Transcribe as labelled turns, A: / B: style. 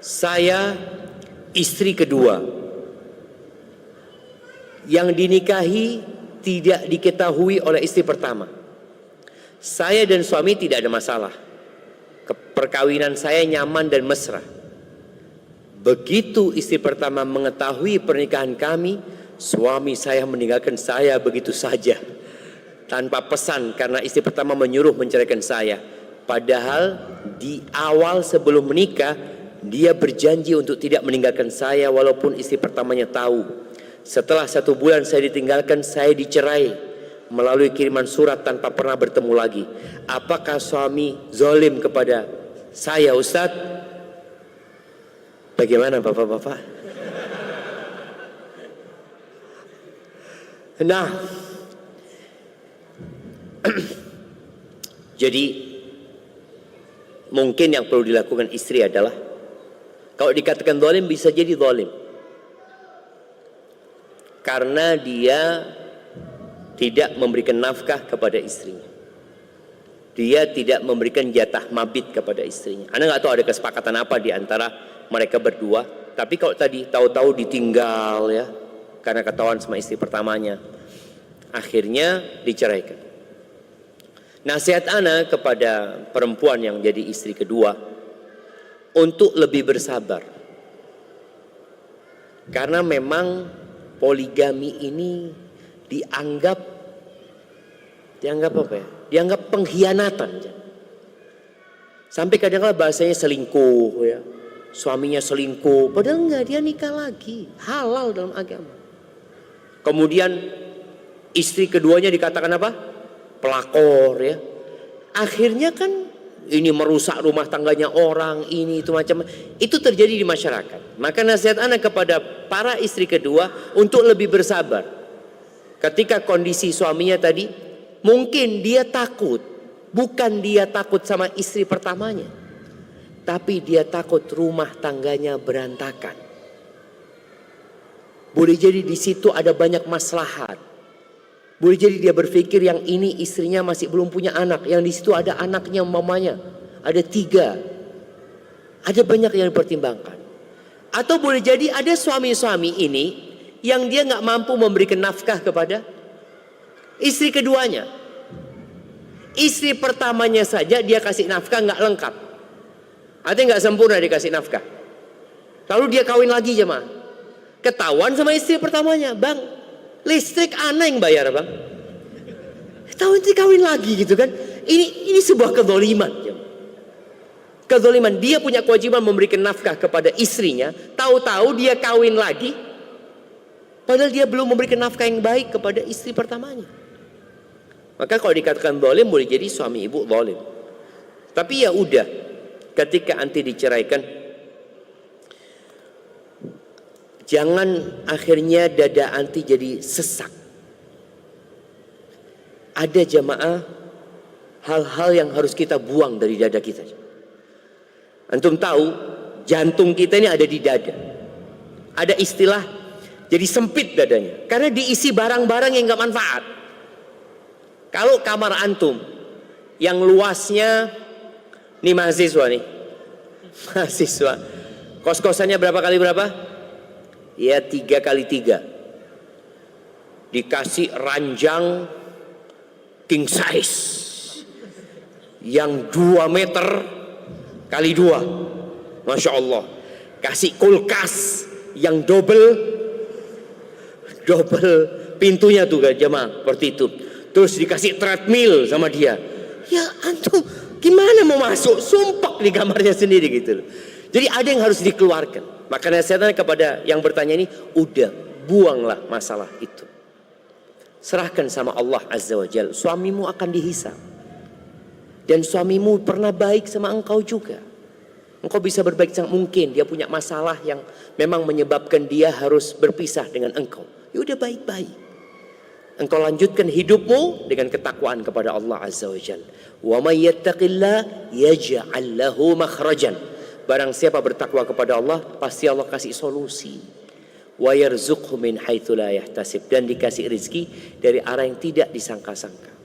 A: Saya istri kedua yang dinikahi tidak diketahui oleh istri pertama. Saya dan suami tidak ada masalah. Perkawinan saya nyaman dan mesra. Begitu istri pertama mengetahui pernikahan kami, suami saya meninggalkan saya begitu saja tanpa pesan, karena istri pertama menyuruh menceraikan saya. Padahal di awal sebelum menikah dia berjanji untuk tidak meninggalkan saya walaupun istri pertamanya tahu. Setelah 1 bulan saya ditinggalkan, saya dicerai melalui kiriman surat tanpa pernah bertemu lagi. Apakah suami zalim kepada saya, Ustadz? Bagaimana bapak-bapak? Nah, jadi mungkin yang perlu dilakukan istri adalah, kalau dikatakan zalim, bisa jadi zalim karena dia tidak memberikan nafkah kepada istrinya. Dia tidak memberikan jatah mabit kepada istrinya. Anda nggak tahu ada kesepakatan apa di antara mereka berdua. Tapi kalau tadi tahu-tahu ditinggal ya, karena ketahuan sama istri pertamanya, akhirnya diceraikan. Nasihat ana kepada perempuan yang jadi istri kedua untuk lebih bersabar. Karena memang poligami ini dianggap apa ya? Dianggap pengkhianatan. Sampai kadang-kadang bahasanya selingkuh ya. Suaminya selingkuh, padahal enggak, dia nikah lagi, halal dalam agama. Kemudian istri keduanya dikatakan apa? Pelakor ya. Akhirnya kan ini merusak rumah tangganya orang, ini itu macam. Itu terjadi di masyarakat. Maka nasihat anak kepada para istri kedua untuk lebih bersabar. Ketika kondisi suaminya tadi, mungkin dia takut. Bukan dia takut sama istri pertamanya, tapi dia takut rumah tangganya berantakan. Boleh jadi di situ ada banyak maslahat. Boleh jadi dia berpikir yang ini istrinya masih belum punya anak, yang di situ ada anaknya mamanya, ada 3. Ada banyak yang dipertimbangkan. Atau boleh jadi ada suami-suami ini yang dia nggak mampu memberikan nafkah kepada istri keduanya. Istri pertamanya saja dia kasih nafkah nggak lengkap. Artinya nggak sempurna dikasih nafkah. Lalu dia kawin lagi jemaah. Ketahuan sama istri pertamanya, bang, listrik ana yang bayar bang. Ketahuan dia kawin lagi gitu kan. Ini sebuah kezaliman. Kezaliman, dia punya kewajiban memberikan nafkah kepada istrinya. Tahu-tahu dia kawin lagi, padahal dia belum memberikan nafkah yang baik kepada istri pertamanya. Maka kalau dikatakan zalim, boleh jadi suami ibu zalim. Tapi ya udah, ketika anti diceraikan, jangan akhirnya dada anti jadi sesak. Ada jamaah hal-hal yang harus kita buang dari dada kita. Antum tahu jantung kita ini ada di dada. Ada istilah jadi sempit dadanya karena diisi barang-barang yang nggak manfaat. Kalau kamar antum yang luasnya, nih mahasiswa, kos-kosannya berapa kali berapa? Ya 3 kali 3. Dikasih ranjang king size yang 2 meter kali 2, Masya Allah. Kasih kulkas yang double pintunya tuh kan jemaah, seperti itu. Terus dikasih treadmill sama dia. Ya antum gimana mau masuk? Sumpah di kamarnya sendiri gitu. Jadi ada yang harus dikeluarkan. Maka nasihatnya kepada yang bertanya ini, udah buanglah masalah itu. Serahkan sama Allah Azza wa Jalla. Suamimu akan dihisab. Dan suamimu pernah baik sama engkau juga. Engkau bisa berbaik sama, mungkin dia punya masalah yang memang menyebabkan dia harus berpisah dengan engkau. Ya udah baik-baik. Engkau lanjutkan hidupmu dengan ketakwaan kepada Allah Azza wa Jalla. Wa may yattaqillah yaj'al lahu makhrajan. Barang siapa bertakwa kepada Allah, pasti Allah kasih solusi. Wa yarzuqhu min haitsu la yahtasib, dan dikasih rezeki dari arah yang tidak disangka-sangka.